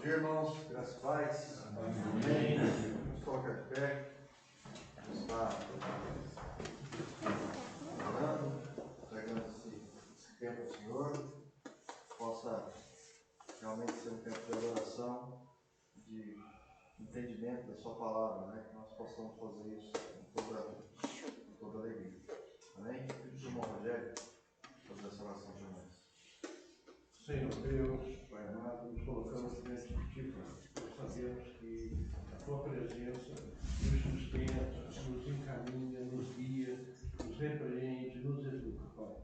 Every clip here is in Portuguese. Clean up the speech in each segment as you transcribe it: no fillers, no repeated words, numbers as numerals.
dia, irmãos. Graças a paz. Amém. Vamos colocar de pé. Vamos estar orando, pregando esse tempo ao Senhor. Possa realmente ser um tempo de adoração, de entendimento da sua palavra, né? Que nós possamos fazer isso com toda alegria. Amém? Pedir para o irmão Rogério fazer essa oração de nós. Senhor Deus, Pai amado, nos colocamos diante de Ti, Pai. Nós sabemos que a Tua presença nos sustenta, nos encaminha, nos guia, nos repreende, nos educa, Pai.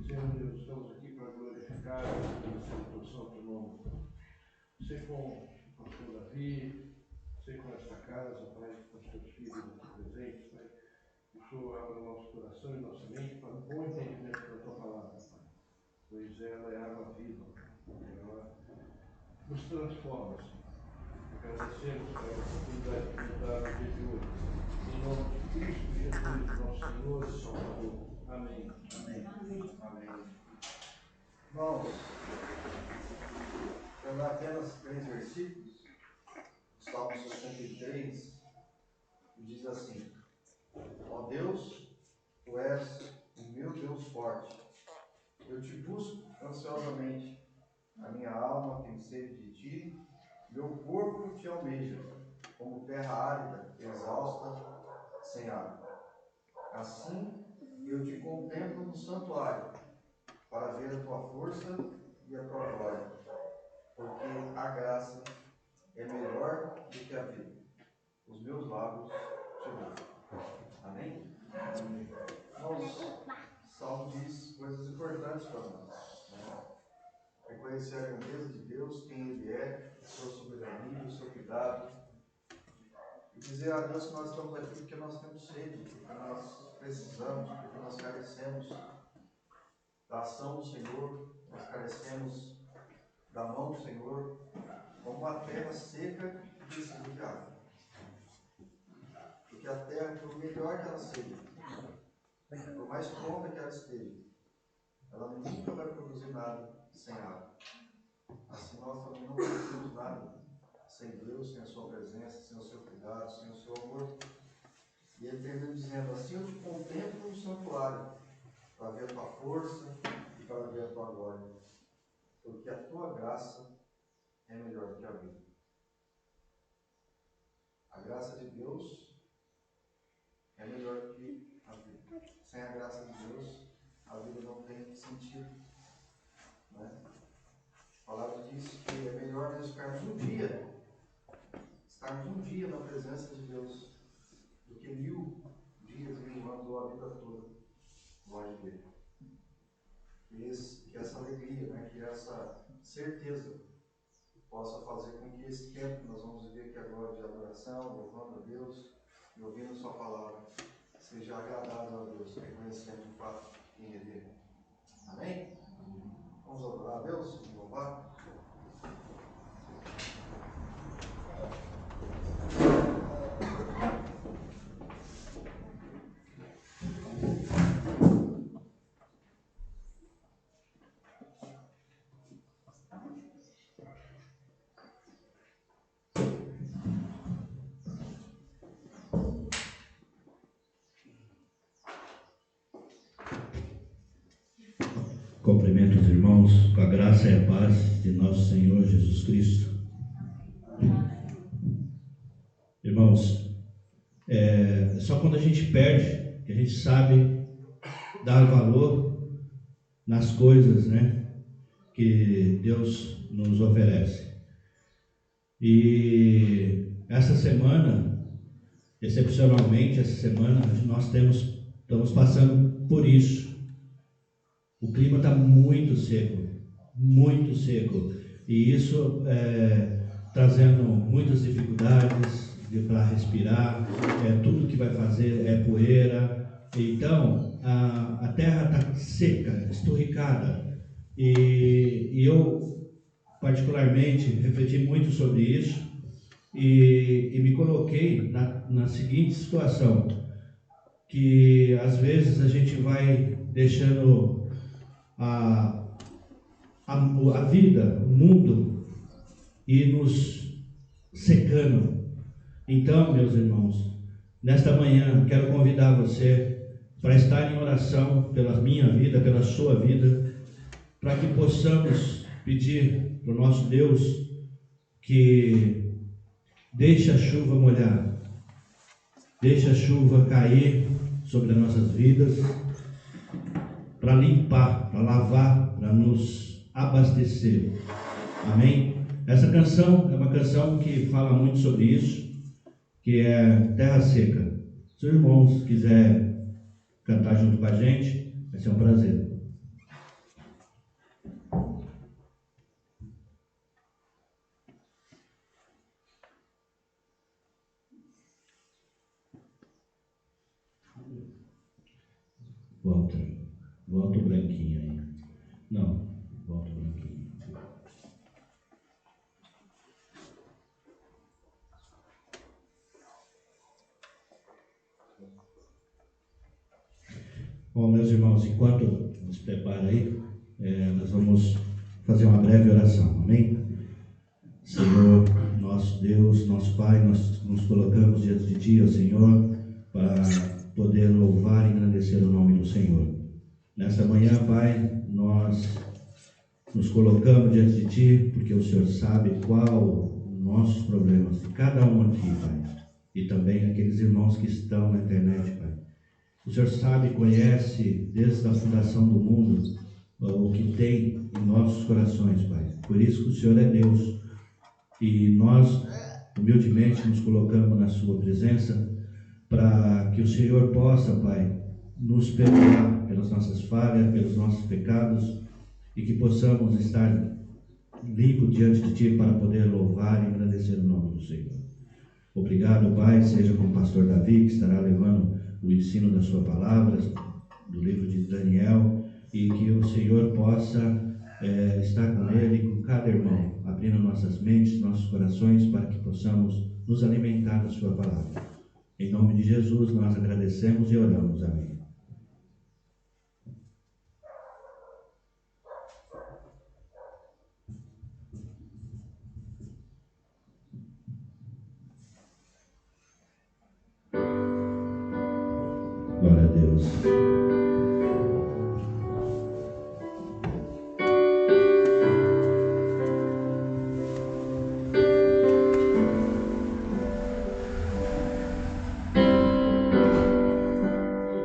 Senhor Deus, estamos aqui para glorificar o Teu santo nome. Sei com o pastor Davi, sei com esta casa, Pai, com os Teus filhos aqui presentes, Pai. Que o Senhor abra o nosso coração e nossa mente para um bom entendimento da Tua palavra, Pai. Pois ela é água viva, ela nos transforma, Senhor. Agradecemos por essa oportunidade que nos dá no dia de hoje. Em nome de Cristo Jesus, nosso Senhor e Salvador. Amém. Amém. Amém. Irmãos, eu dar apenas 3 versículos. Salmo 63 diz assim: Ó Deus, Tu és o meu Deus forte. Eu te busco ansiosamente. A minha alma tem sede de ti, meu corpo te almeja, como terra árida, exausta, sem água. Assim eu te contemplo no santuário, para ver a tua força e a tua glória, porque a graça é melhor do que a vida. Os meus lábios te louvam. Amém? Amém. Irmãos, o Salmo diz coisas importantes para nós, né? Reconhecer a grandeza de Deus, quem Ele é, a sua soberania, o seu cuidado. E dizer a Deus que nós estamos aqui porque nós temos sede, porque nós precisamos, porque nós carecemos da ação do Senhor, nós carecemos da mão do Senhor, como uma terra seca que precisa de água. Porque a terra, por melhor que ela seja, por mais pronta que ela esteja, ela nunca vai produzir nada sem água. Assim nós também não produzimos nada sem Deus, sem a sua presença, sem o seu cuidado, sem o seu amor. E ele termina dizendo: assim eu te contemplo no santuário, para ver a tua força e para ver a tua glória, porque a tua graça é melhor que a vida. A graça de Deus é melhor que a vida. Sem a graça de Deus, a vida não tem sentido, né? A palavra diz que é melhor nós estarmos um dia na presença de Deus, do que 1000 dias e 1000 anos ou a vida toda longe dele. Que essa alegria, né, que essa certeza possa fazer com que esse tempo que nós vamos viver aqui agora de adoração, louvando a Deus e ouvindo sua palavra, seja agradável a Deus, reconhecendo de fato quem Ele é. Amém? Vamos adorar a Deus? Vamos louvar? Cumprimento os irmãos com a graça e a paz de nosso Senhor Jesus Cristo. Irmãos, só quando a gente perde que a gente sabe dar valor nas coisas, né, que Deus nos oferece. E essa semana, excepcionalmente essa semana, nós estamos passando por isso. O clima está muito seco, e isso trazendo muitas dificuldades para respirar, tudo que vai fazer é poeira. Então a terra está seca, esturricada, e eu particularmente refleti muito sobre isso e me coloquei na seguinte situação, que às vezes a gente vai deixando a vida, o mundo, e nos secando. Então, meus irmãos, nesta manhã quero convidar você para estar em oração pela minha vida, pela sua vida, para que possamos pedir para o nosso Deus que deixe a chuva molhar, deixe a chuva cair sobre as nossas vidas, para limpar, para lavar, para nos abastecer. Amém? Essa canção é uma canção que fala muito sobre isso, que é Terra Seca. Se os irmãos quiserem cantar junto com a gente, vai ser um prazer. Volta o branquinho aí. Não, volta o branquinho. Bom, meus irmãos, enquanto nos prepara aí, nós vamos fazer uma breve oração, amém? Senhor, nosso Deus, nosso Pai, nós nos colocamos diante de Ti, ó Senhor, para poder louvar e engrandecer o nome do Senhor. Nesta manhã, Pai, nós nos colocamos diante de Ti, porque o Senhor sabe qual os nossos problemas de cada um aqui, Pai, e também aqueles irmãos que estão na internet, Pai. O Senhor sabe, conhece desde a fundação do mundo o que tem em nossos corações, Pai. Por isso que o Senhor é Deus e nós humildemente nos colocamos na Sua presença para que o Senhor possa, Pai, nos perdoar pelas nossas falhas, pelos nossos pecados e que possamos estar limpos diante de Ti para poder louvar e agradecer o nome do Senhor. Obrigado, Pai, seja com o pastor Davi, que estará levando o ensino da Sua palavra, do livro de Daniel, e que o Senhor possa estar com ele e com cada irmão, abrindo nossas mentes, nossos corações, para que possamos nos alimentar da Sua palavra. Em nome de Jesus, nós agradecemos e oramos. Amém. Glória a Deus.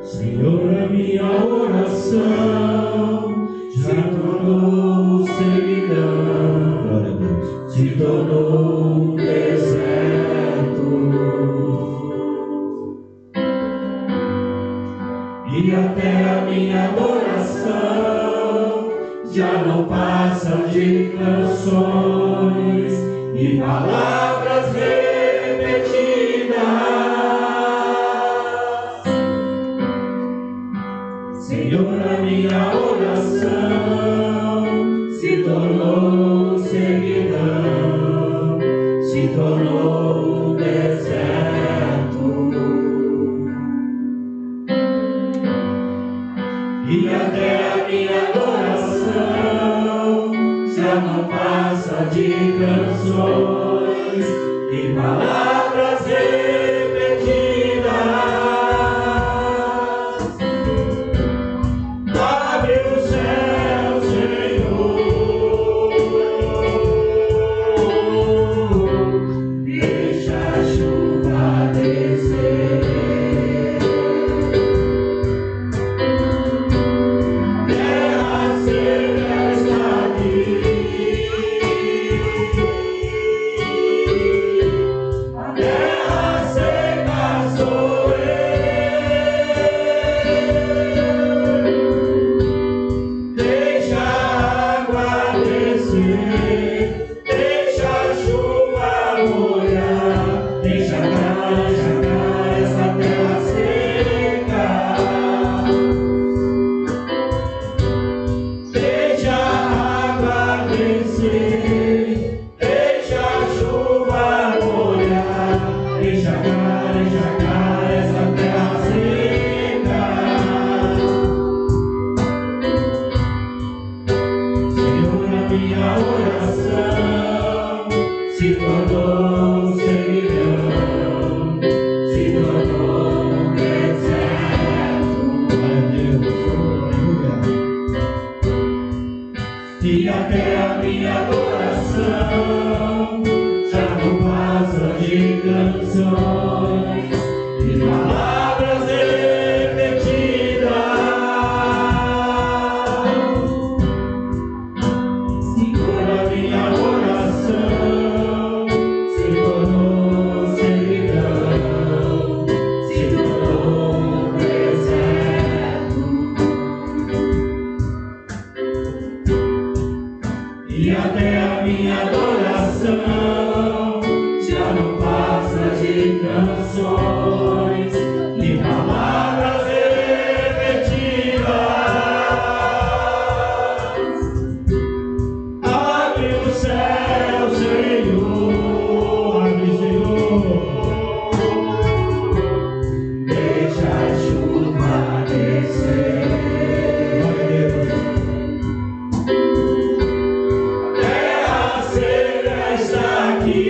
Senhor, a minha oração já tornou servidão. Glória a Deus. Se tornou um deserto. E até a minha adoração já não passa de canções e palavras repetidas. Senhor, a minha oração se tornou servidão, se tornou um deserto. E até a minha adoração já não passa de canções e palavras repetidas. Abre o céu, Senhor, deixa a chuva descer. A terra seca E até a minha adoração já não passa de canções e palavras repetidas. Segura a minha oração, se tornou servidão, se tornou deserto. E até a minha adoração já não passa de canções e palavras repetidas. Abre o céu, Senhor, abre, Senhor. Deixa a chuva descer. Glória a Deus. Está aqui,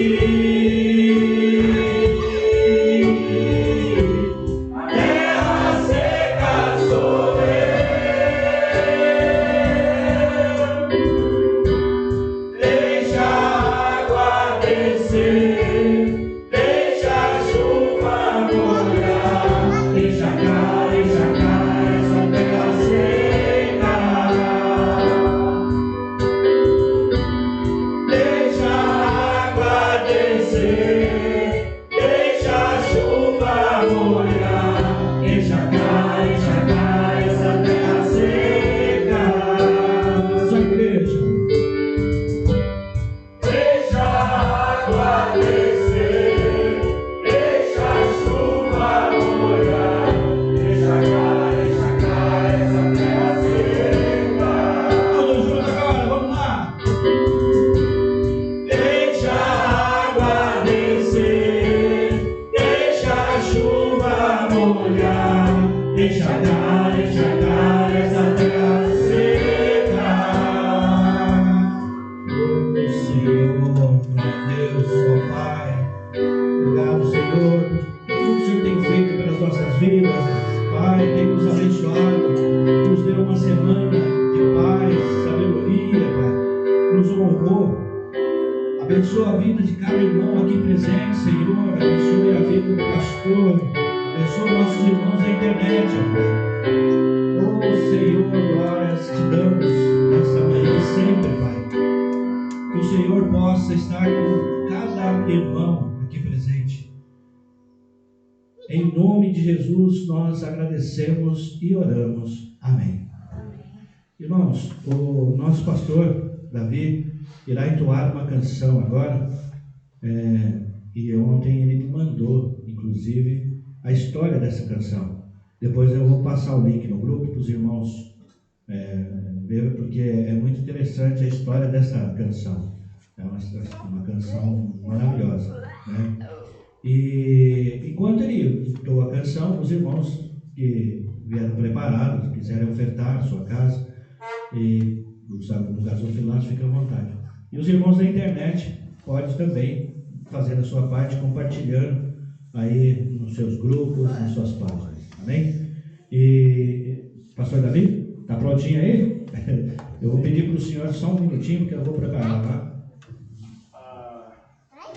a terra seca sou eu. Deixa a água descer, deixa a chuva molhar, deixa cá essa terra seca. Deixa a água descer, deixa a chuva molhar, deixa cá essa terra seca. Só igreja. Deixa a água descer, deixa a chuva molhar, deixa cá essa terra seca. Todos juntos agora, vamos lá. Deixa a água descer, deixa a chuva molhar, deixa cá essa terra seca. Oh Senhor, meu Deus, ó Pai, obrigado, Senhor, por tudo que o Senhor tem feito pelas nossas vidas. Pai, tem nos abençoado, nos deu uma semana de paz, sabedoria, Pai, nos honrou. Abençoa a vida de cada irmão aqui presente, Senhor. Abençoe a vida do pastor. Abençoa nossos irmãos da internet, ó Pai. Oh Senhor, glórias te damos nesta manhã sempre, Pai. Que o Senhor possa estar com cada irmão aqui presente. Em nome de Jesus, nós agradecemos e oramos. Amém. Irmãos, o nosso pastor Davi irá entoar uma canção agora, e ontem ele me mandou, inclusive, a história dessa canção. Depois eu vou passar o link no grupo para os irmãos verem, porque é muito interessante a história dessa canção. É uma canção maravilhosa, né? E enquanto ele entoa a canção, os irmãos que vieram preparados, quiserem ofertar a sua casa, e no gasofilaço, fica à vontade. E os irmãos da internet podem também fazer a sua parte compartilhando aí nos seus grupos, nas suas páginas. Amém? E pastor Davi, está prontinho aí? Eu vou pedir para o senhor só um minutinho, porque eu vou preparar, tá?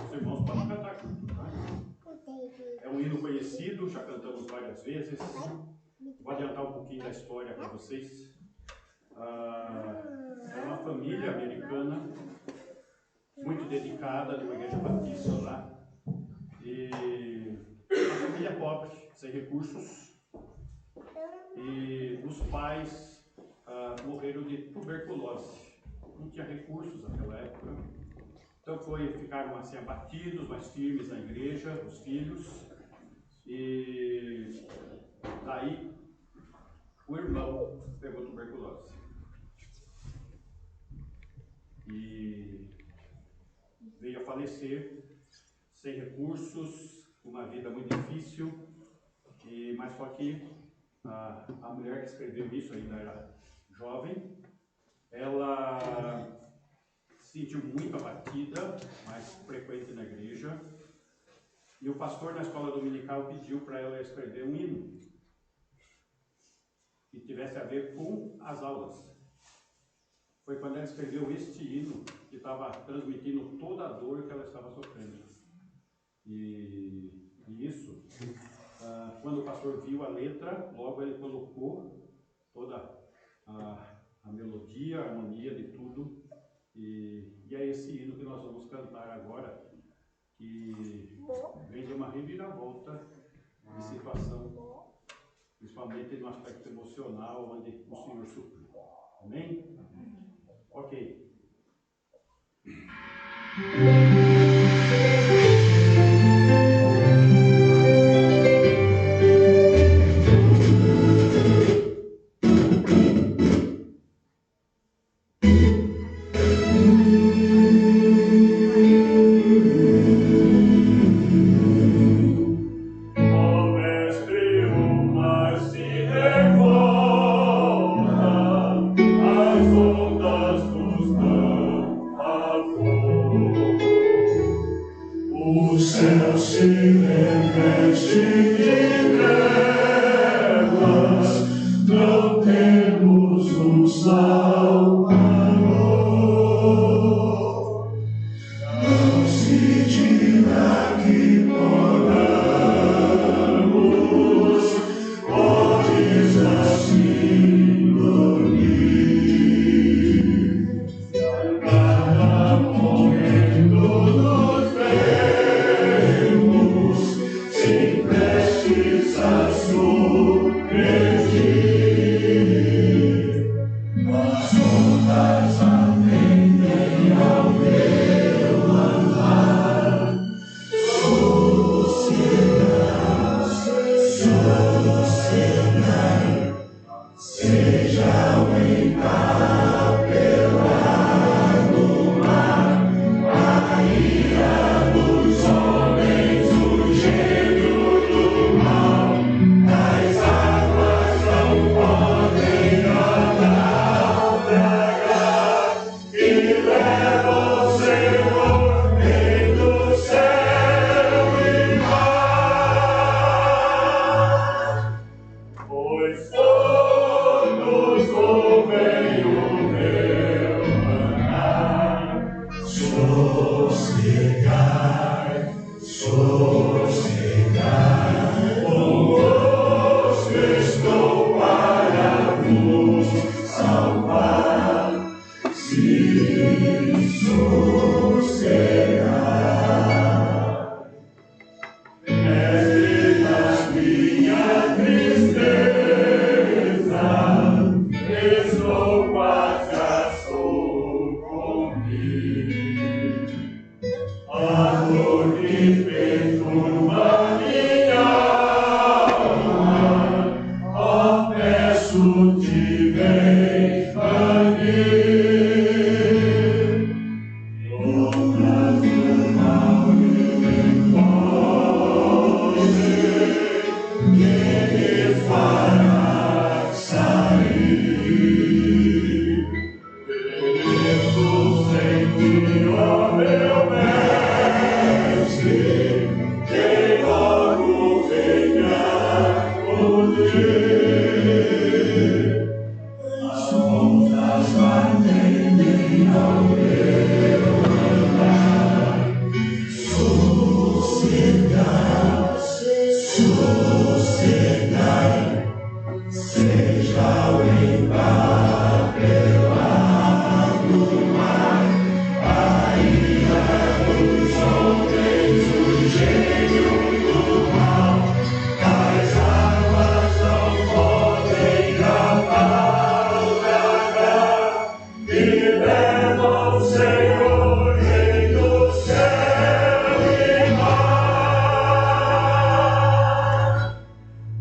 Os irmãos podem cantar junto, tá? É um hino conhecido, já cantamos várias vezes. Vou adiantar um pouquinho da história para vocês. É uma família americana muito dedicada numa igreja batista lá, e uma família pobre, sem recursos, e os pais morreram de tuberculose, não tinha recursos naquela época, então ficaram assim abatidos, mas firmes na igreja, os filhos, e daí o irmão pegou tuberculose. E veio a falecer, sem recursos, uma vida muito difícil, mas só que a mulher que escreveu isso ainda era jovem, ela se sentiu muito abatida, mais frequente na igreja, e o pastor na escola dominical pediu para ela escrever um hino. que tivesse a ver com as aulas. Foi quando ela escreveu este hino que estava transmitindo toda a dor que ela estava sofrendo. E isso, quando o pastor viu a letra, logo ele colocou toda a melodia, a harmonia de tudo. E é esse hino que nós vamos cantar agora, que vem de uma reviravolta de situação, principalmente no aspecto emocional, onde o Senhor supriu. Amém? Ok.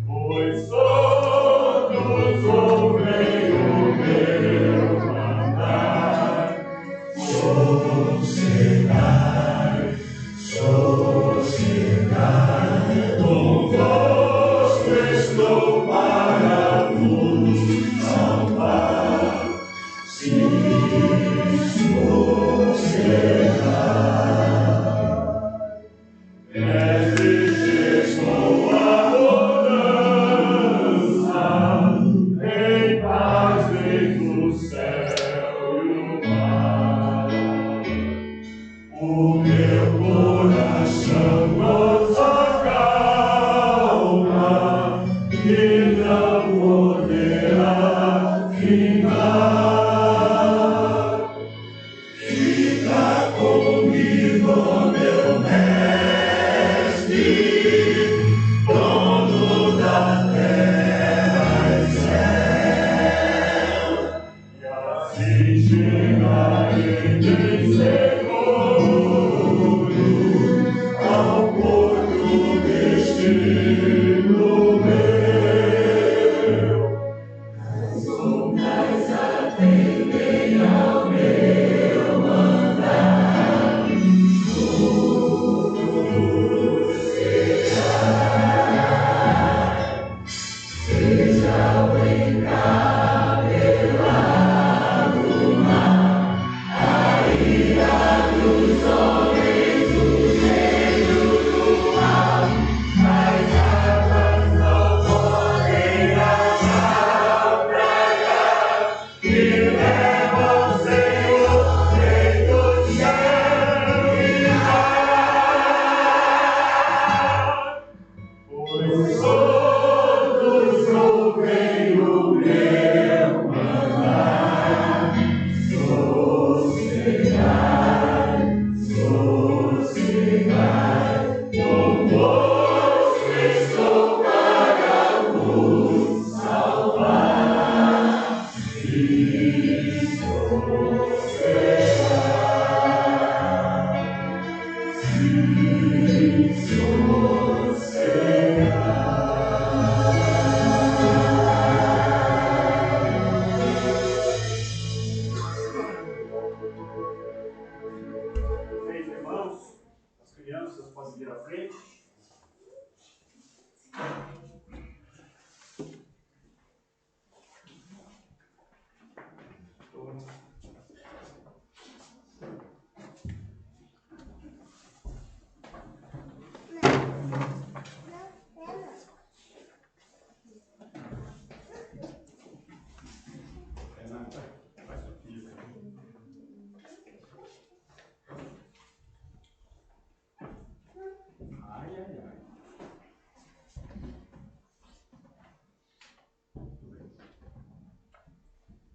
Pois todos ouvem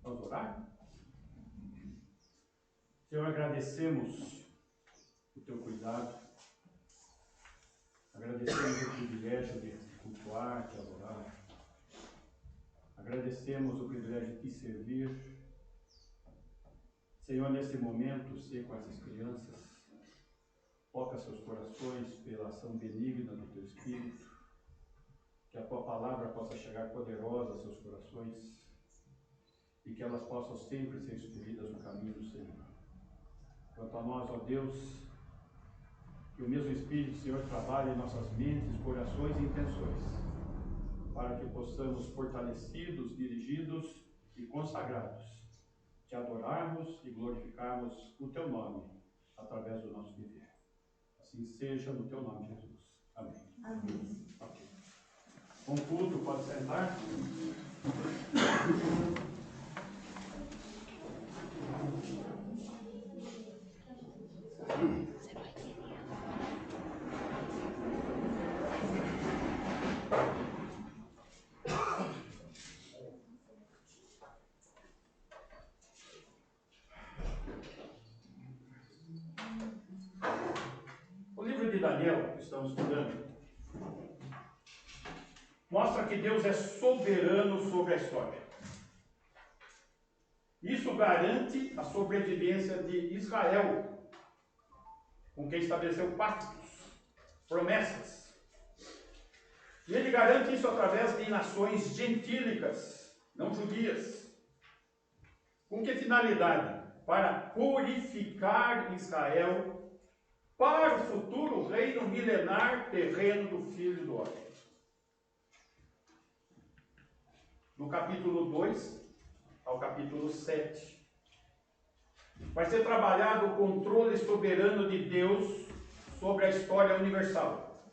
Vamos orar? Senhor, agradecemos o teu cuidado, agradecemos o privilégio de cultuar, de adorar, agradecemos o privilégio de te servir. Senhor, nesse momento, sei com essas crianças, toca seus corações pela ação benigna do teu Espírito, que a tua palavra possa chegar poderosa aos seus corações e que elas possam sempre ser instruídas no caminho do Senhor. Quanto a nós, ó Deus, que o mesmo Espírito, Senhor, trabalhe em nossas mentes, corações e intenções, para que possamos, fortalecidos, dirigidos e consagrados, te adorarmos e glorificarmos o teu nome através do nosso viver. Assim seja no teu nome, Jesus. Amém. Amém. Okay. Com culto, pode sentar. O livro de Daniel, que estamos estudando, mostra que Deus é soberano sobre a história. Isso garante a sobrevivência de Israel, com quem estabeleceu pactos, promessas. E ele garante isso através de nações gentílicas, não judias. Com que finalidade? Para purificar Israel para o futuro reino milenar terreno do Filho do Homem. No capítulo 2 ao capítulo 7, vai ser trabalhado o controle soberano de Deus sobre a história universal.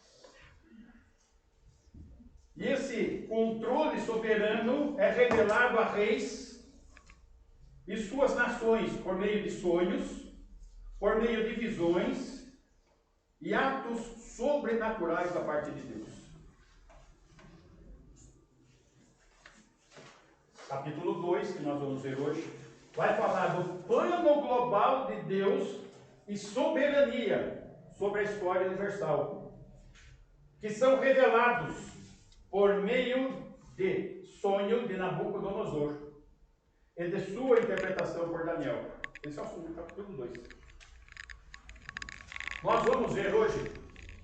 E esse controle soberano é revelado a reis e suas nações por meio de sonhos, por meio de visões e atos sobrenaturais da parte de Deus. Capítulo 2, que nós vamos ver hoje, vai falar do plano global de Deus e soberania sobre a história universal, que são revelados por meio de sonho de Nabucodonosor e de sua interpretação por Daniel. Esse é o assunto do capítulo 2. Nós vamos ver hoje,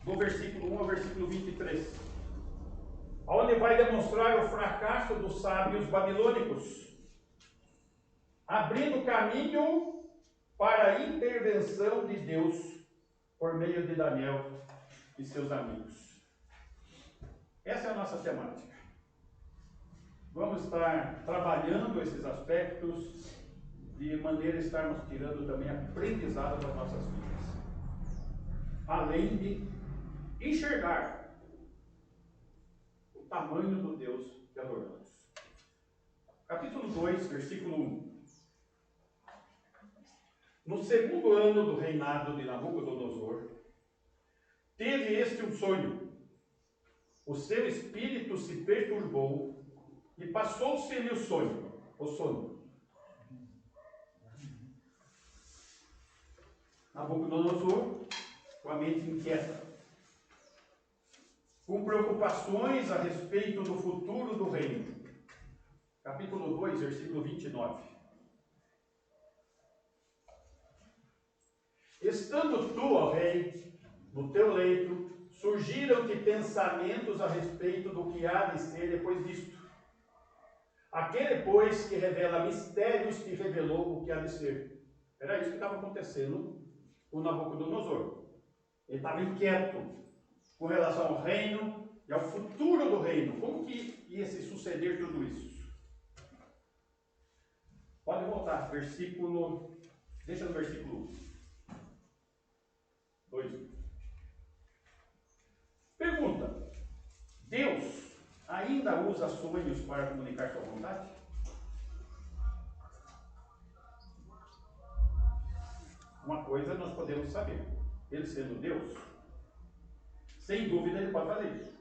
do versículo 1 ao versículo 23, onde vai demonstrar o fracasso dos sábios babilônicos abrindo caminho para a intervenção de Deus por meio de Daniel e seus amigos. Essa é a nossa temática. Vamos estar trabalhando esses aspectos de maneira a estarmos tirando também aprendizado das nossas vidas, além de enxergar o tamanho do Deus que adoramos. Capítulo 2, versículo 1. No segundo ano do reinado de Nabucodonosor, teve este um sonho. O seu espírito se perturbou e passou-se-lhe o sono. Nabucodonosor, com a mente inquieta, com preocupações a respeito do futuro do reino. Capítulo 2, versículo 29. Estando tu, ó rei, no teu leito, surgiram-te pensamentos a respeito do que há de ser depois disto. Aquele, pois, que revela mistérios, te revelou o que há de ser. Era isso que estava acontecendo com Nabucodonosor. Ele estava inquieto com relação ao reino e ao futuro do reino. Como que ia se suceder tudo isso? Pode voltar, deixa no versículo 2. Pergunta: Deus ainda usa sonhos para comunicar sua vontade? Uma coisa nós podemos saber: ele sendo Deus, sem dúvida ele pode fazer isso.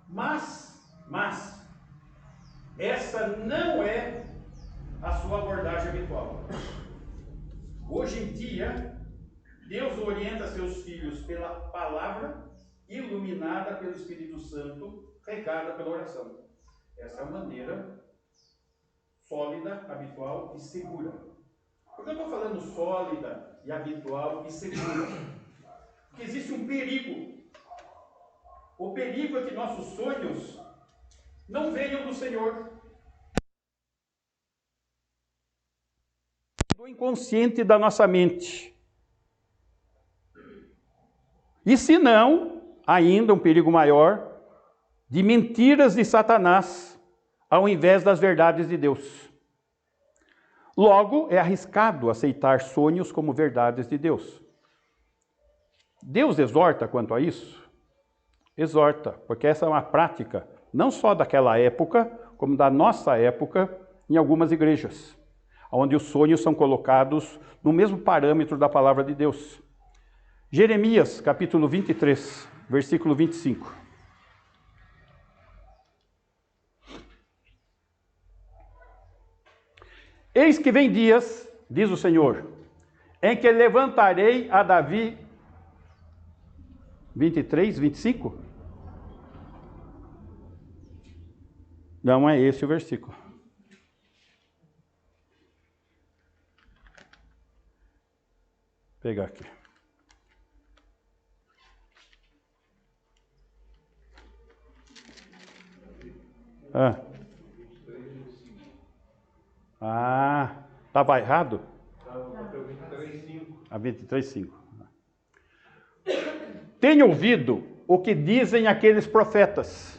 Mas essa não é a sua abordagem habitual. Hoje em dia, Deus orienta seus filhos pela palavra iluminada pelo Espírito Santo, regada pela oração. Essa é a maneira sólida, habitual e segura. Por que eu estou falando sólida e habitual e segura? Porque existe um perigo. O perigo é que nossos sonhos não venham do Senhor. Do inconsciente da nossa mente. E se não, ainda um perigo maior, de mentiras de Satanás, ao invés das verdades de Deus. Logo, é arriscado aceitar sonhos como verdades de Deus. Deus exorta quanto a isso? Exorta, porque essa é uma prática, não só daquela época, como da nossa época, em algumas igrejas, onde os sonhos são colocados no mesmo parâmetro da palavra de Deus. Jeremias, capítulo 23, versículo 25. Eis que vem dias, diz o Senhor, em que levantarei a Davi... 23, 25? Não é esse o versículo. Vou pegar aqui. Estava errado? A 23:5. Tenho ouvido o que dizem aqueles profetas,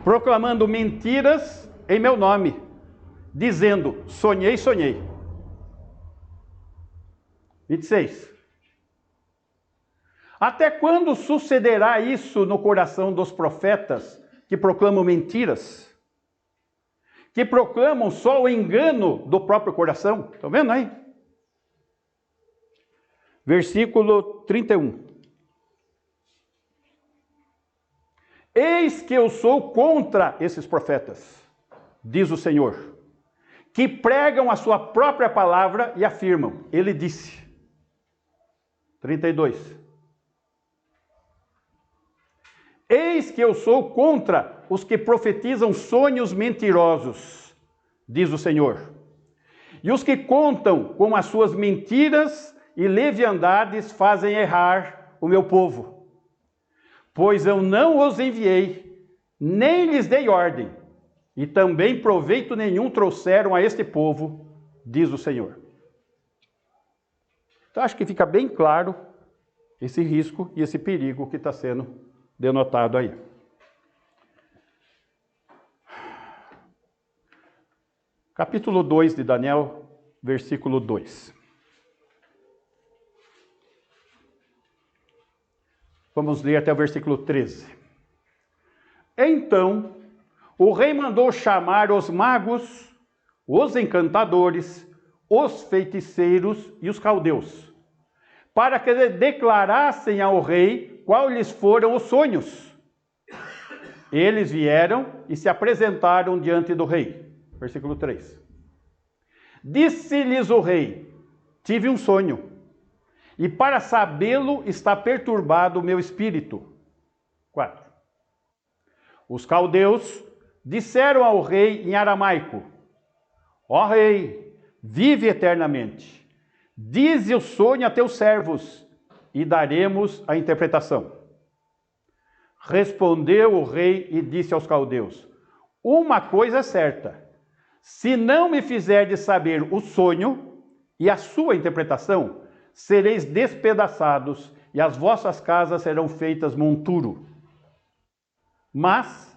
proclamando mentiras em meu nome, dizendo: sonhei, sonhei. 26. Até quando sucederá isso no coração dos profetas que proclamam mentiras? Que proclamam só o engano do próprio coração? Estão vendo aí? Versículo 31. Eis que eu sou contra esses profetas, diz o Senhor, que pregam a sua própria palavra e afirmam, ele disse. 32. Eis que eu sou contra os que profetizam sonhos mentirosos, diz o Senhor, e os que contam com as suas mentiras e leviandades fazem errar o meu povo. Pois eu não os enviei, nem lhes dei ordem, e também proveito nenhum trouxeram a este povo, diz o Senhor. Então acho que fica bem claro esse risco e esse perigo que está sendo denotado aí. Capítulo 2 de Daniel, versículo 2. Vamos ler até o versículo 13. Então, o rei mandou chamar os magos, os encantadores, os feiticeiros e os caldeus, para que declarassem ao rei qual lhes foram os sonhos. Eles vieram e se apresentaram diante do rei. Versículo 3. Disse-lhes o rei: tive um sonho, e para sabê-lo está perturbado o meu espírito. 4. Os caldeus disseram ao rei em aramaico: ó rei, vive eternamente. Dize o sonho a teus servos, e daremos a interpretação. Respondeu o rei e disse aos caldeus: uma coisa é certa, se não me fizerdes saber o sonho e a sua interpretação, sereis despedaçados, e as vossas casas serão feitas monturo. Mas,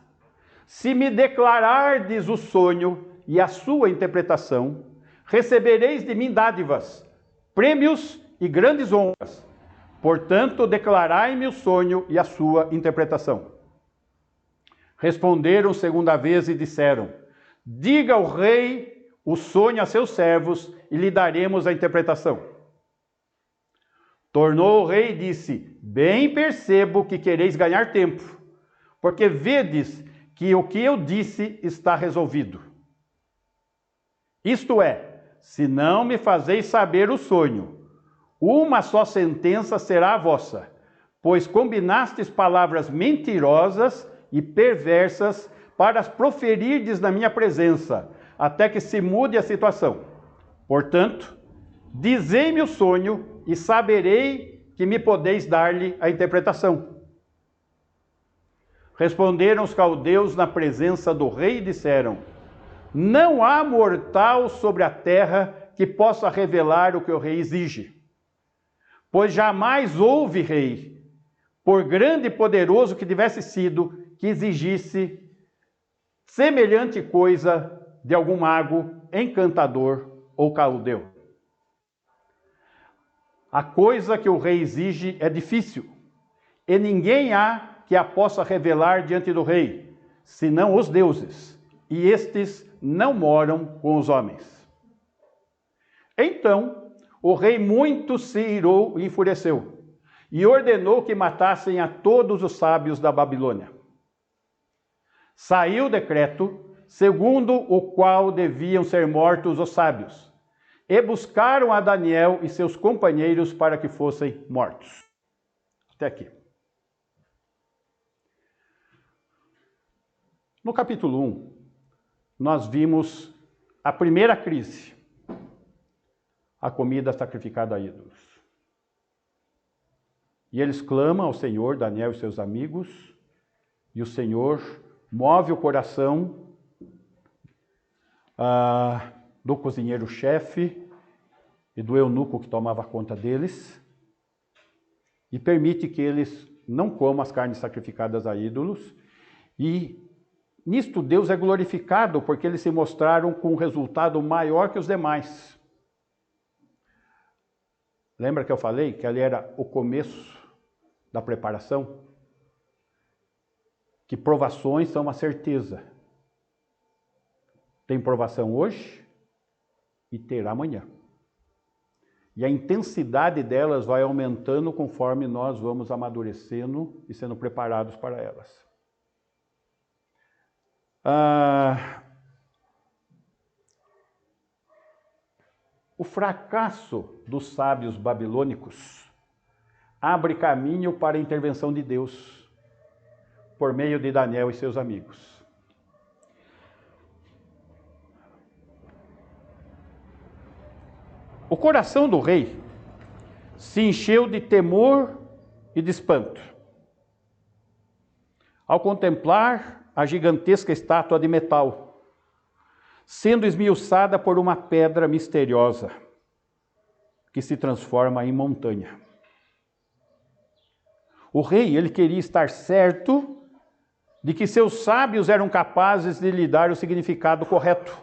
se me declarardes o sonho e a sua interpretação, recebereis de mim dádivas, prêmios e grandes honras. Portanto, declarai-me o sonho e a sua interpretação. Responderam segunda vez e disseram: diga ao rei o sonho a seus servos e lhe daremos a interpretação. Tornou o rei e disse: bem percebo que quereis ganhar tempo, porque vedes que o que eu disse está resolvido. Isto é, se não me fazeis saber o sonho, uma só sentença será a vossa, pois combinastes palavras mentirosas e perversas para as proferirdes na minha presença, até que se mude a situação. Portanto, dizei-me o sonho e saberei que me podeis dar-lhe a interpretação. Responderam os caldeus na presença do rei e disseram: não há mortal sobre a terra que possa revelar o que o rei exige. Pois jamais houve rei, por grande e poderoso que tivesse sido, que exigisse semelhante coisa de algum mago, encantador ou caldeu. A coisa que o rei exige é difícil, e ninguém há que a possa revelar diante do rei, senão os deuses, e estes não moram com os homens. Então, o rei muito se irou e enfureceu, e ordenou que matassem a todos os sábios da Babilônia. Saiu o decreto, segundo o qual deviam ser mortos os sábios, e buscaram a Daniel e seus companheiros para que fossem mortos. Até aqui. No capítulo 1, nós vimos a primeira crise, a comida sacrificada a ídolos. E eles clamam ao Senhor, Daniel e seus amigos, e o Senhor move o coração do cozinheiro-chefe e do eunuco que tomava conta deles, e permite que eles não comam as carnes sacrificadas a ídolos, e nisto Deus é glorificado, porque eles se mostraram com um resultado maior que os demais. Lembra que eu falei que ali era o começo da preparação? Que provações são uma certeza. Tem provação hoje e terá amanhã. E a intensidade delas vai aumentando conforme nós vamos amadurecendo e sendo preparados para elas. O fracasso dos sábios babilônicos abre caminho para a intervenção de Deus por meio de Daniel e seus amigos. O coração do rei se encheu de temor e de espanto ao contemplar a gigantesca estátua de metal sendo esmiuçada por uma pedra misteriosa, que se transforma em montanha. O rei, ele queria estar certo de que seus sábios eram capazes de lhe dar o significado correto,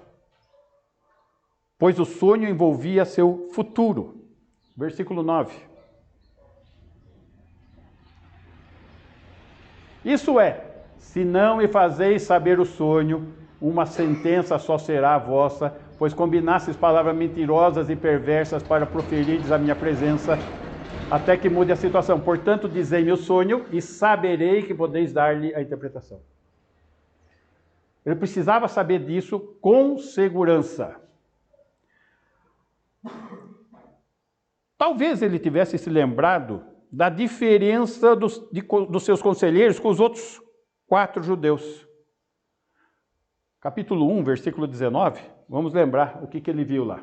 pois o sonho envolvia seu futuro. Versículo 9. Isso é, se não me fazeis saber o sonho, uma sentença só será a vossa, pois combinastes palavras mentirosas e perversas para proferirdes a minha presença, até que mude a situação. Portanto, dizei-me o sonho e saberei que podeis dar-lhe a interpretação. Ele precisava saber disso com segurança. Talvez ele tivesse se lembrado da diferença dos seus conselheiros com os outros 4 judeus. Capítulo 1, versículo 19, vamos lembrar o que ele viu lá.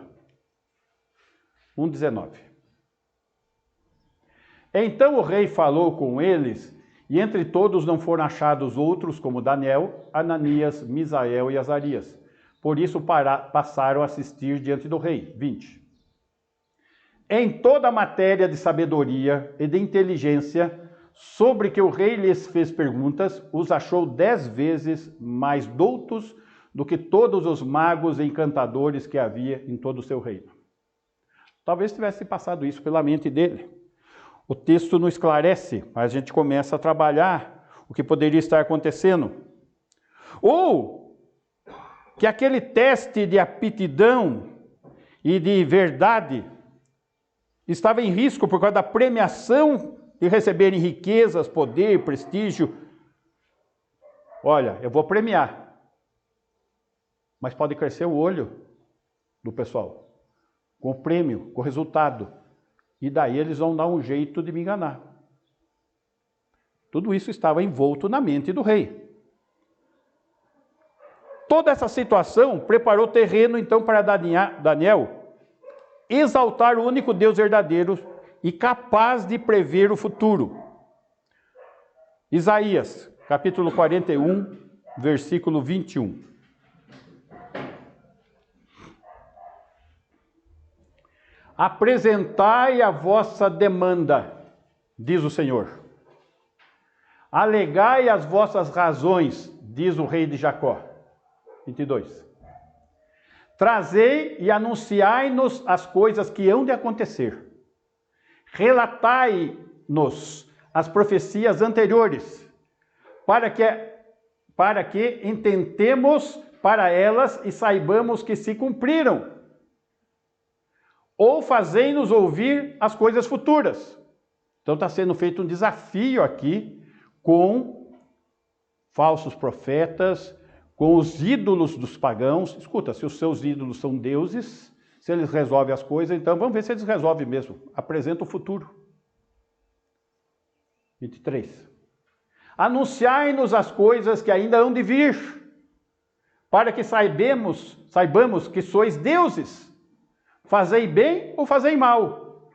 1:19. Então o rei falou com eles, e entre todos não foram achados outros como Daniel, Ananias, Misael e Azarias. Por isso passaram a assistir diante do rei. 20. Em toda a matéria de sabedoria e de inteligência, sobre que o rei lhes fez perguntas, os achou 10 vezes mais doutos do que todos os magos e encantadores que havia em todo o seu reino. Talvez tivesse passado isso pela mente dele. O texto não esclarece, mas a gente começa a trabalhar o que poderia estar acontecendo. Ou que aquele teste de aptidão e de verdade estava em risco por causa da premiação de receberem riquezas, poder, prestígio. Olha, eu vou premiar, mas pode crescer o olho do pessoal com o prêmio, com o resultado. E daí eles vão dar um jeito de me enganar. Tudo isso estava envolto na mente do rei. Toda essa situação preparou terreno então para Daniel exaltar o único Deus verdadeiro e capaz de prever o futuro. Isaías, capítulo 41, versículo 21. Apresentai a vossa demanda, diz o Senhor. Alegai as vossas razões, diz o rei de Jacó. 22. Trazei e anunciai-nos as coisas que hão de acontecer. Relatai-nos as profecias anteriores, para que intentemos para elas e saibamos que se cumpriram. Ou fazei-nos ouvir as coisas futuras. Então está sendo feito um desafio aqui com falsos profetas, com os ídolos dos pagãos. Escuta, se os seus ídolos são deuses, se eles resolvem as coisas, então vamos ver se eles resolvem mesmo. Apresenta o futuro. 23. Anunciai-nos as coisas que ainda hão de vir, para que saibamos que sois deuses. Fazei bem ou fazei mal,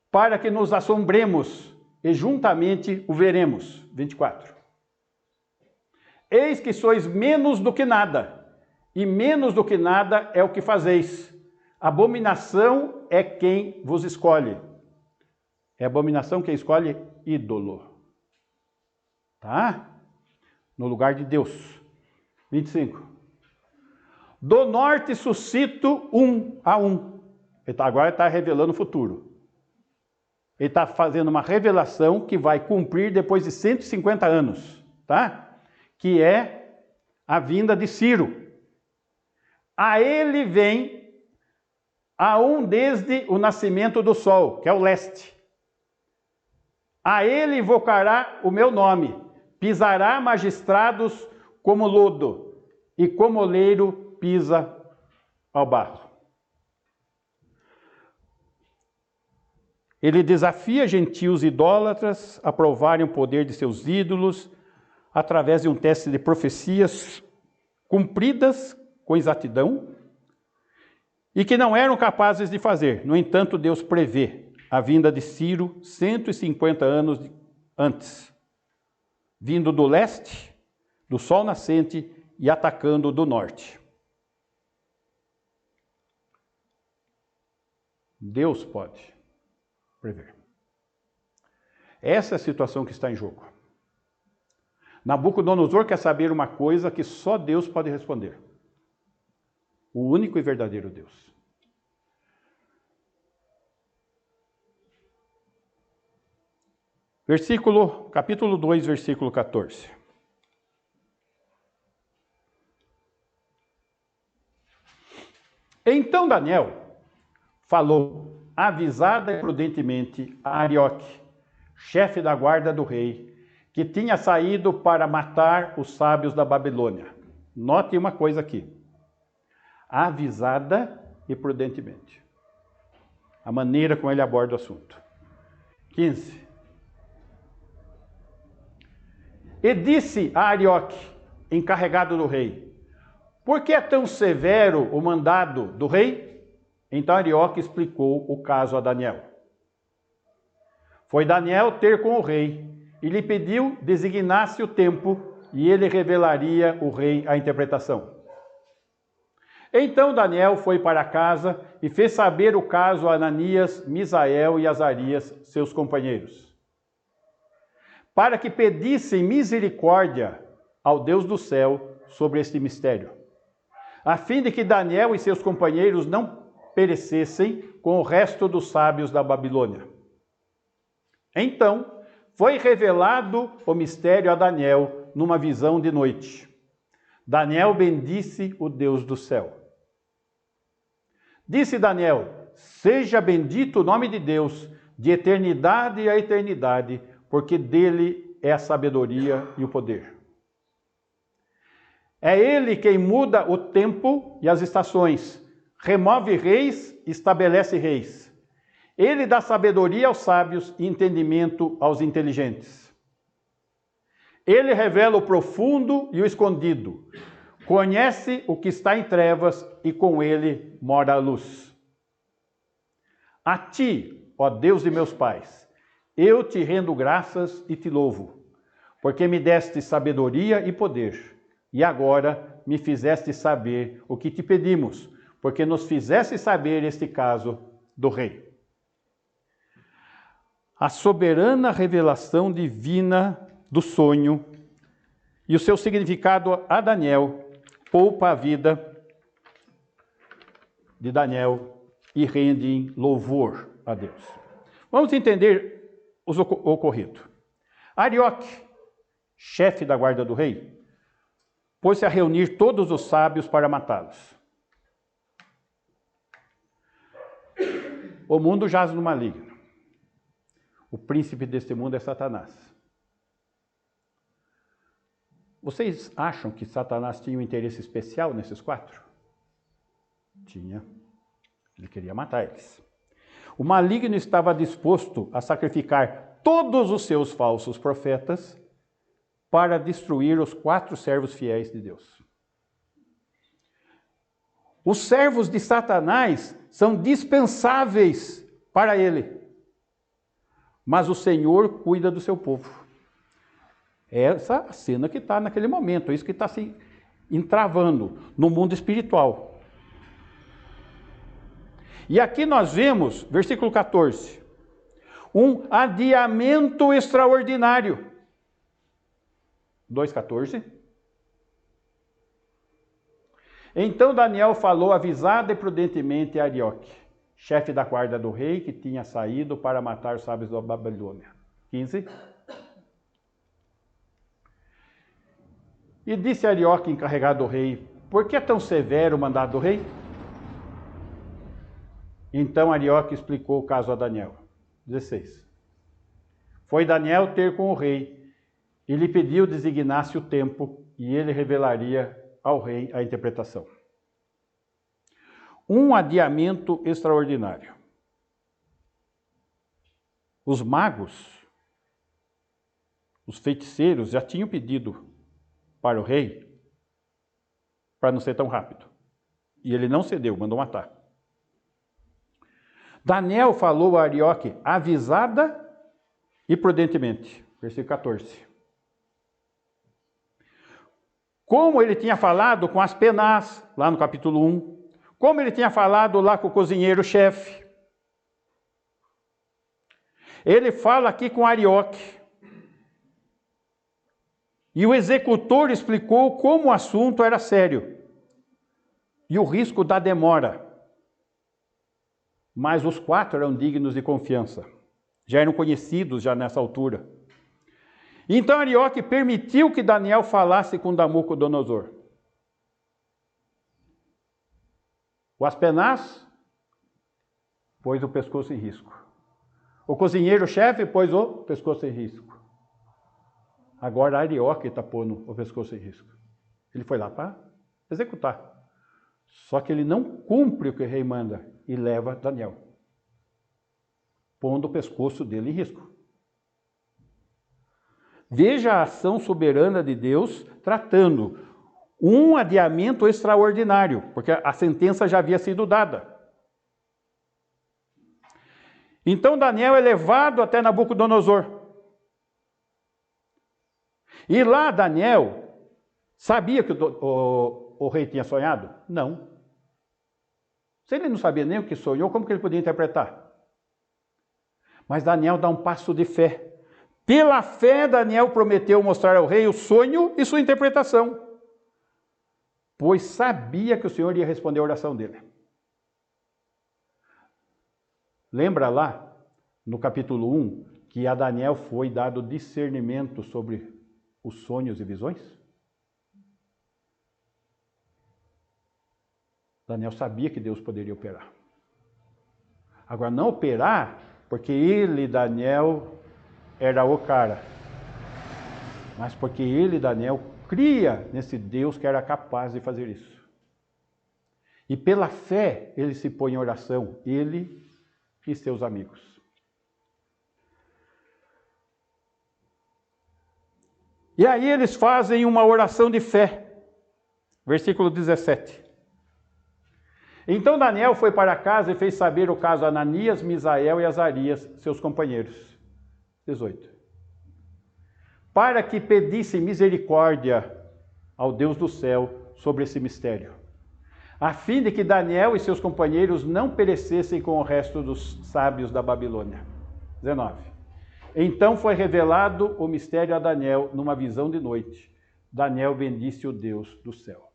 para que nos assombremos e juntamente o veremos. 24. Eis que sois menos do que nada, e menos do que nada é o que fazeis. Abominação é quem vos escolhe. É abominação quem escolhe ídolo. Tá? No lugar de Deus. 25. Do norte suscito um a um. Agora ele está revelando o futuro. Ele está fazendo uma revelação que vai cumprir depois de 150 anos, tá? Que é a vinda de Ciro. A ele vem a um desde o nascimento do sol, que é o leste. A ele invocará o meu nome, pisará magistrados como lodo, e como oleiro pisa ao barro. Ele desafia gentios idólatras a provarem o poder de seus ídolos através de um teste de profecias cumpridas com exatidão e que não eram capazes de fazer. No entanto, Deus prevê a vinda de Ciro 150 anos antes, vindo do leste, do sol nascente e atacando do norte. Deus pode prever. Essa é a situação que está em jogo. Nabucodonosor quer saber uma coisa que só Deus pode responder. O único e verdadeiro Deus. Capítulo 2, versículo 14. Então Daniel falou avisada e prudentemente a Arioque, chefe da guarda do rei, que tinha saído para matar os sábios da Babilônia. Note uma coisa aqui. Avisada e prudentemente. A maneira como ele aborda o assunto. 15. E disse a Arioque, encarregado do rei, por que é tão severo o mandado do rei? Então Arioque explicou o caso a Daniel. Foi Daniel ter com o rei e lhe pediu designasse o tempo e ele revelaria o rei a interpretação. Então Daniel foi para casa e fez saber o caso a Ananias, Misael e Azarias, seus companheiros, para que pedissem misericórdia ao Deus do céu sobre este mistério, a fim de que Daniel e seus companheiros não perecessem com o resto dos sábios da Babilônia. Então foi revelado o mistério a Daniel numa visão de noite. Daniel bendisse o Deus do céu. Disse Daniel, seja bendito o nome de Deus, de eternidade a eternidade, porque dele é a sabedoria e o poder. É ele quem muda o tempo e as estações, remove reis e estabelece reis. Ele dá sabedoria aos sábios e entendimento aos inteligentes. Ele revela o profundo e o escondido, conhece o que está em trevas e com ele mora a luz. A ti, ó Deus de meus pais, eu te rendo graças e te louvo, porque me deste sabedoria e poder, e agora me fizeste saber o que te pedimos, porque nos fizeste saber este caso do rei. A soberana revelação divina do sonho e o seu significado a Daniel poupa a vida de Daniel e rende louvor a Deus. Vamos entender o ocorrido. Arioque, chefe da guarda do rei, pôs-se a reunir todos os sábios para matá-los. O mundo jaz no maligno. O príncipe deste mundo é Satanás. Vocês acham que Satanás tinha um interesse especial nesses quatro? Tinha. Ele queria matar eles. O maligno estava disposto a sacrificar todos os seus falsos profetas para destruir os 4 servos fiéis de Deus. Os servos de Satanás são dispensáveis para ele. Mas o Senhor cuida do seu povo. Essa é a cena que está naquele momento, é isso que está se entravando no mundo espiritual. E aqui nós vemos, versículo 14, um adiamento extraordinário. 2,14. Então Daniel falou avisada e prudentemente a Arioque, chefe da guarda do rei, que tinha saído para matar os sábios da Babilônia. 15. E disse a Arioque, encarregado do rei, por que é tão severo o mandado do rei? Então Arioque explicou o caso a Daniel. 16. Foi Daniel ter com o rei e lhe pediu designasse o tempo e ele revelaria ao rei a interpretação. Um adiamento extraordinário. Os magos, os feiticeiros já tinham pedido para o rei para não ser tão rápido. E ele não cedeu, mandou matar. Daniel falou a Arioque avisada e prudentemente. Versículo 14. Como ele tinha falado com Aspenaz, lá no capítulo 1. Como ele tinha falado lá com o cozinheiro-chefe. Ele fala aqui com Arioque. E o executor explicou como o assunto era sério e o risco da demora. Mas os 4 eram dignos de confiança. Já eram conhecidos já nessa altura. Então Arioque permitiu que Daniel falasse com Nabucodonosor. O Aspenaz pôs o pescoço em risco. O cozinheiro-chefe pôs o pescoço em risco. Agora Arioque está pondo o pescoço em risco. Ele foi lá para executar. Só que ele não cumpre o que o rei manda e leva Daniel, pondo o pescoço dele em risco. Veja a ação soberana de Deus tratando um adiamento extraordinário, porque a sentença já havia sido dada. Então Daniel é levado até Nabucodonosor. E lá Daniel sabia que o rei tinha sonhado? Não. Se ele não sabia nem o que sonhou, como que ele podia interpretar? Mas Daniel dá um passo de fé. Pela fé, Daniel prometeu mostrar ao rei o sonho e sua interpretação, pois sabia que o Senhor ia responder a oração dele. Lembra lá, no capítulo 1, que a Daniel foi dado discernimento sobre os sonhos e visões? Daniel sabia que Deus poderia operar. Agora, não operar, porque ele, Daniel, era o cara, mas porque ele, Daniel, cria nesse Deus que era capaz de fazer isso. E pela fé, ele se põe em oração, ele e seus amigos. E aí eles fazem uma oração de fé. Versículo 17. Então Daniel foi para casa e fez saber o caso a Ananias, Misael e Azarias, seus companheiros. 18. Para que pedissem misericórdia ao Deus do céu sobre esse mistério, a fim de que Daniel e seus companheiros não perecessem com o resto dos sábios da Babilônia. 19. Então foi revelado o mistério a Daniel numa visão de noite. Daniel bendisse o Deus do céu.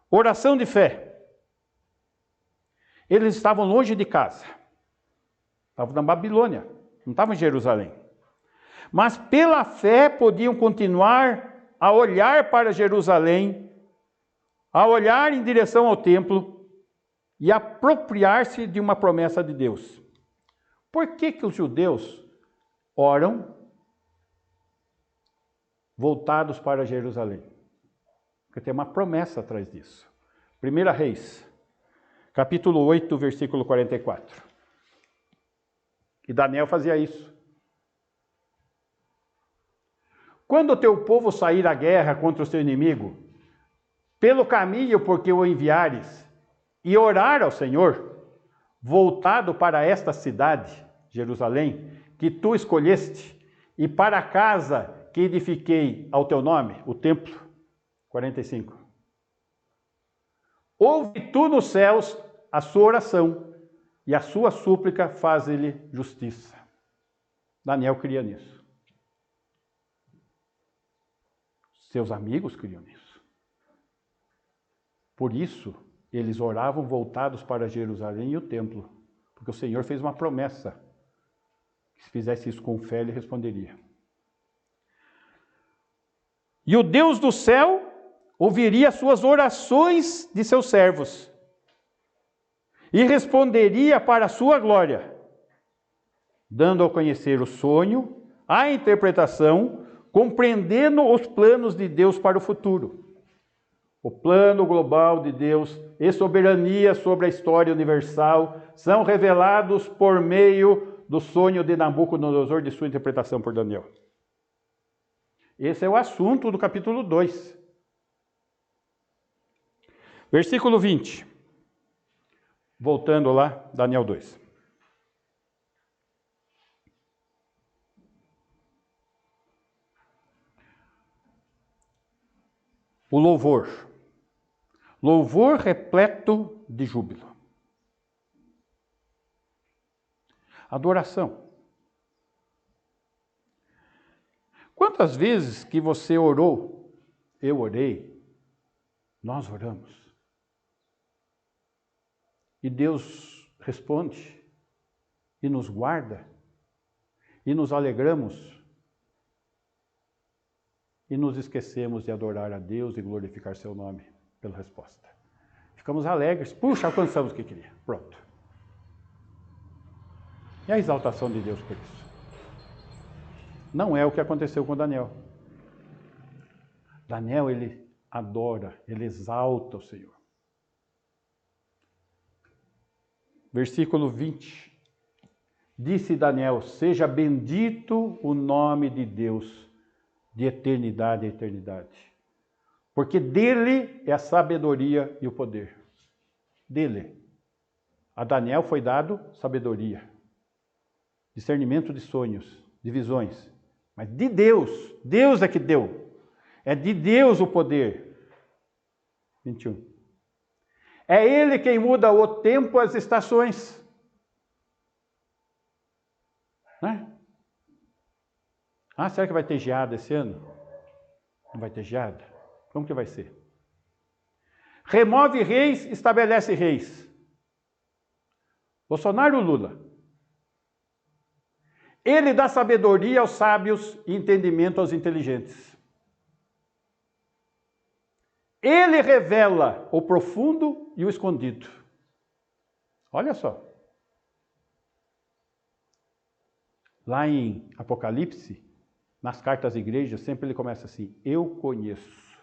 Oração de fé. Eles estavam longe de casa. Estavam na Babilônia, não estavam em Jerusalém. Mas pela fé podiam continuar a olhar para Jerusalém, a olhar em direção ao templo e apropriar-se de uma promessa de Deus. Por que os judeus oram voltados para Jerusalém? Porque tem uma promessa atrás disso. 1 Reis, capítulo 8, versículo 44. E Daniel fazia isso. Quando o teu povo sair à guerra contra o seu inimigo, pelo caminho por que o enviares, e orar ao Senhor, voltado para esta cidade, Jerusalém, que tu escolheste, e para a casa que edifiquei ao teu nome, o templo. 45. Ouve tu nos céus a sua oração, e a sua súplica faz-lhe justiça. Daniel cria nisso. Seus amigos criam nisso. Por isso, eles oravam voltados para Jerusalém e o templo, porque o Senhor fez uma promessa. Se fizesse isso com fé, ele responderia. E o Deus do céu ouviria as suas orações de seus servos e responderia para a sua glória, dando a conhecer o sonho, a interpretação, compreendendo os planos de Deus para o futuro. O plano global de Deus e soberania sobre a história universal são revelados por meio do sonho de Nabucodonosor, de sua interpretação por Daniel. Esse é o assunto do capítulo 2. Versículo 20. Voltando lá, Daniel 2. O louvor. Louvor repleto de júbilo. Adoração. Quantas vezes que você orou, eu orei, nós oramos, e Deus responde, e nos guarda, e nos alegramos, e nos esquecemos de adorar a Deus e glorificar seu nome pela resposta. Ficamos alegres, puxa, alcançamos o que queria, pronto. E a exaltação de Deus por isso? Não é o que aconteceu com Daniel. Daniel, ele adora, ele exalta o Senhor. Versículo 20. Disse Daniel, seja bendito o nome de Deus, de eternidade a eternidade. Porque dele é a sabedoria e o poder. Dele. A Daniel foi dado sabedoria, discernimento de sonhos, de visões. Mas de Deus, Deus é que deu. É de Deus o poder. 21. É Ele quem muda o tempo, as estações. Né? Ah, será que vai ter geada esse ano? Não vai ter geada? Como que vai ser? Remove reis, estabelece reis. Bolsonaro ou Lula? Ele dá sabedoria aos sábios e entendimento aos inteligentes. Ele revela o profundo e o escondido. Olha só. Lá em Apocalipse, nas cartas às igrejas, sempre ele começa assim, eu conheço.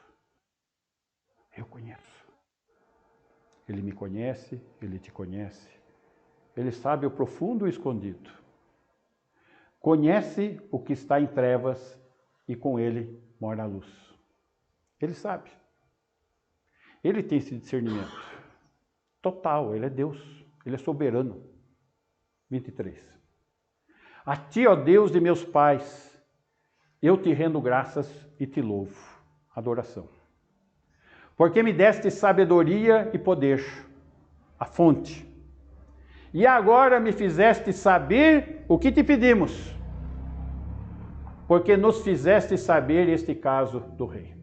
Eu conheço. Ele me conhece, ele te conhece. Ele sabe o profundo e o escondido. Conhece o que está em trevas e com ele mora a luz. Ele sabe. Ele tem esse discernimento total, ele é Deus, ele é soberano. 23. A ti, ó Deus de meus pais, eu te rendo graças e te louvo. Adoração. Porque me deste sabedoria e poder, a fonte. E agora me fizeste saber o que te pedimos, porque nos fizeste saber este caso do rei.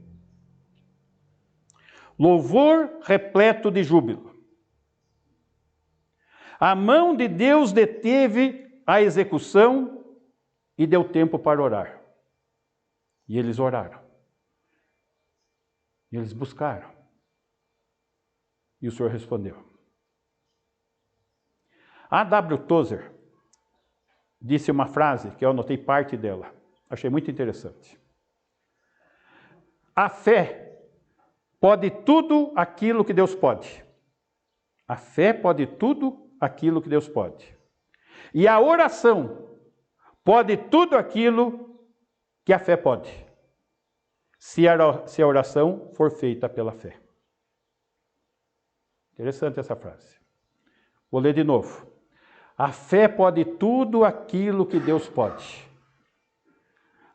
Louvor repleto de júbilo. A mão de Deus deteve a execução e deu tempo para orar. E eles oraram. E eles buscaram. E o Senhor respondeu. A W. Tozer disse uma frase que eu anotei parte dela. Achei muito interessante. A fé pode tudo aquilo que Deus pode. A fé pode tudo aquilo que Deus pode. E a oração pode tudo aquilo que a fé pode. Se a oração for feita pela fé. Interessante essa frase. Vou ler de novo. A fé pode tudo aquilo que Deus pode.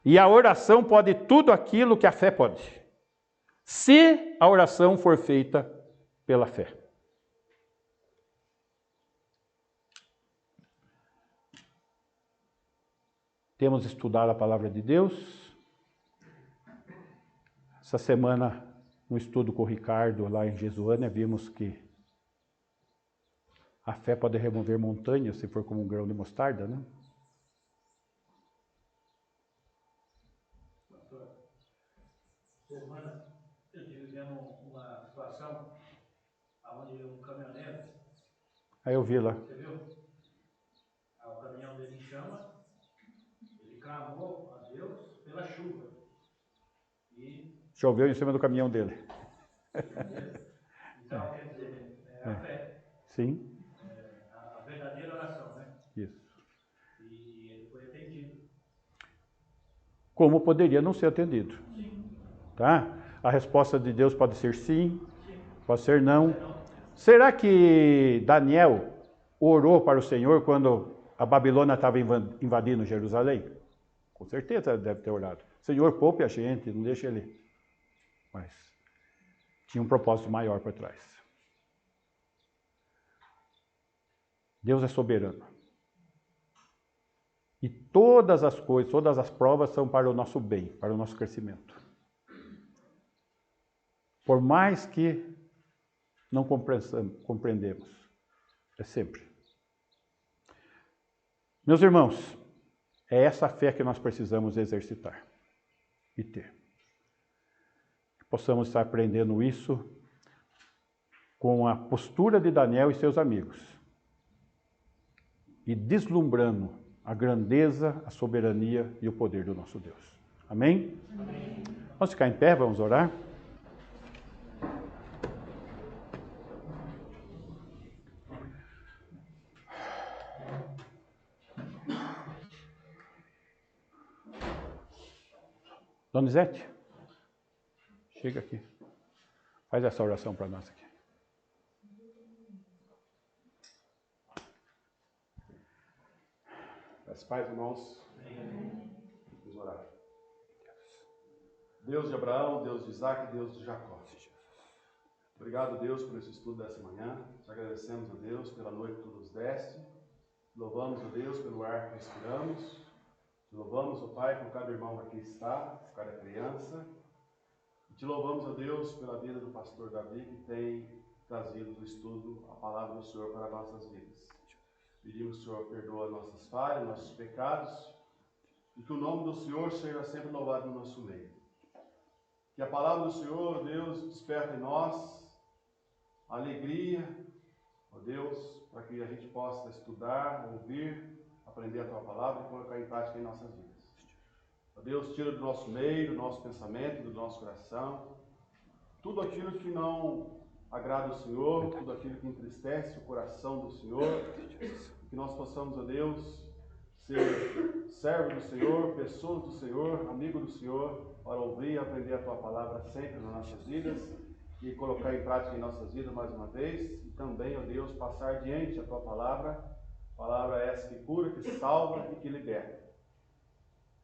E a oração pode tudo aquilo que a fé pode. Se a oração for feita pela fé. Temos estudado a palavra de Deus. Essa semana, no estudo com o Ricardo, lá em Jesuânia, vimos que a fé pode remover montanhas, se for como um grão de mostarda, né? Semana, eu estive vendo uma situação onde um caminhoneiro... Aí eu vi lá. Você viu? O caminhão dele em chama, ele clamou a Deus pela chuva. E Choveu em cima do caminhão dele. então, quer dizer, é a fé. Sim. A verdadeira oração, né? Isso. E ele foi atendido. Como poderia não ser atendido. Sim. Tá? A resposta de Deus pode ser sim, pode ser não. Será que Daniel orou para o Senhor quando a Babilônia estava invadindo Jerusalém? Com certeza deve ter orado. Senhor, poupe a gente, não deixe ele. Mas tinha um propósito maior por trás. Deus é soberano. E todas as coisas, todas as provas são para o nosso bem, para o nosso crescimento. Por mais que não compreendemos, é sempre. Meus irmãos, é essa fé que nós precisamos exercitar e ter. Que possamos estar aprendendo isso com a postura de Daniel e seus amigos e deslumbrando a grandeza, a soberania e o poder do nosso Deus. Amém? Amém. Vamos ficar em pé, vamos orar? Donizete, chega aqui. Faz essa oração para nós aqui. As pais, irmãos, vamos orar. Deus de Abraão, Deus de Isaac, Deus de Jacó. Obrigado, Deus, por esse estudo dessa manhã. Te agradecemos, ó Deus, pela noite que tu nos deste. Louvamos, ó Deus, pelo ar que respiramos. Te louvamos, ó Pai, por cada irmão que aqui está, por cada criança. E te louvamos, ó Deus, pela vida do pastor Davi, que tem trazido do estudo a palavra do Senhor para nossas vidas. Pedimos, Senhor, perdoa nossas falhas, nossos pecados, e que o nome do Senhor seja sempre louvado no nosso meio. Que a palavra do Senhor, Deus, desperta em nós a alegria, ó Deus, para que a gente possa estudar, ouvir, aprender a Tua palavra e colocar em prática em nossas vidas. Ó Deus, tira do nosso meio, do nosso pensamento, do nosso coração, tudo aquilo que não agrada o Senhor, tudo aquilo que entristece o coração do Senhor, que nós possamos, ó Deus, ser servo do Senhor, pessoas do Senhor, amigo do Senhor, para ouvir e aprender a Tua palavra sempre nas nossas vidas e colocar em prática em nossas vidas mais uma vez, e também, ó Deus, passar diante a Tua palavra essa que cura, que salva e que liberta.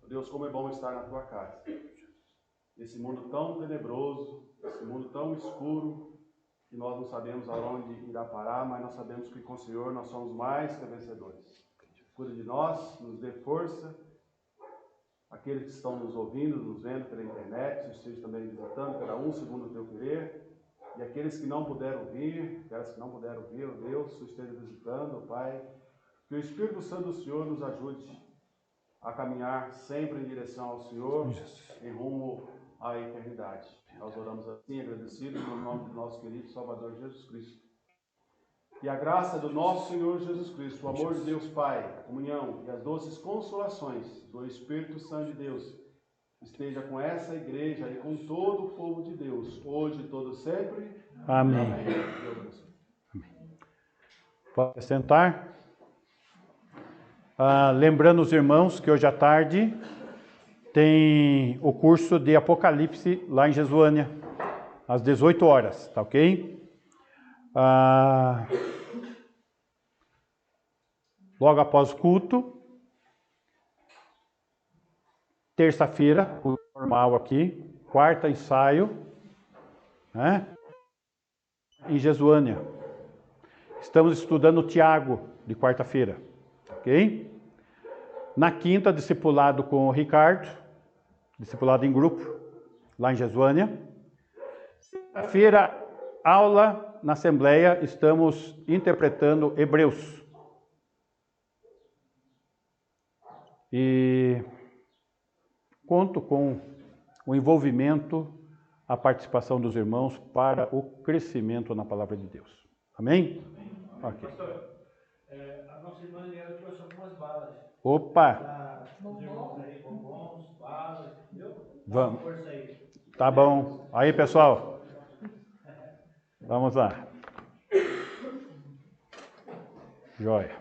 Ó Deus, como é bom estar na Tua casa, nesse mundo tão tenebroso, nesse mundo tão escuro, que nós não sabemos aonde irá parar, mas nós sabemos que com o Senhor nós somos mais que vencedores. Cuide de nós, nos dê força. Aqueles que estão nos ouvindo, nos vendo pela internet, esteja também visitando, cada um segundo o teu querer. E aqueles que não puderam vir, ó Deus, tu esteja visitando, ó Pai. Que o Espírito Santo do Senhor nos ajude a caminhar sempre em direção ao Senhor, em rumo à eternidade. Nós oramos assim, agradecidos, no nome do nosso querido Salvador Jesus Cristo. E a graça do nosso Senhor Jesus Cristo, o amor de Deus Pai, a comunhão e as doces consolações do Espírito Santo de Deus esteja com essa igreja e com todo o povo de Deus, hoje e todo sempre. Amém. Amém. Pode sentar. Lembrando os irmãos que hoje à tarde tem o curso de Apocalipse lá em Jesuânia, às 18 horas, tá ok? Logo após o culto, terça-feira, o normal aqui, quarta ensaio, né? Em Jesuânia. Estamos estudando o Tiago de quarta-feira, ok? Na quinta, discipulado com o Ricardo, discipulado em grupo, lá em Jesuânia. Sexta-feira, aula na Assembleia, estamos interpretando Hebreus. E conto com o envolvimento, a participação dos irmãos para o crescimento na palavra de Deus. Amém? Amém. Ok. Pastor, a nossa irmã Liana trouxe algumas balas. Opa! Os irmãos aí, bombons, balas, entendeu? Vamos. Força aí. Tá bom. Aí, pessoal. Vamos lá. Joia.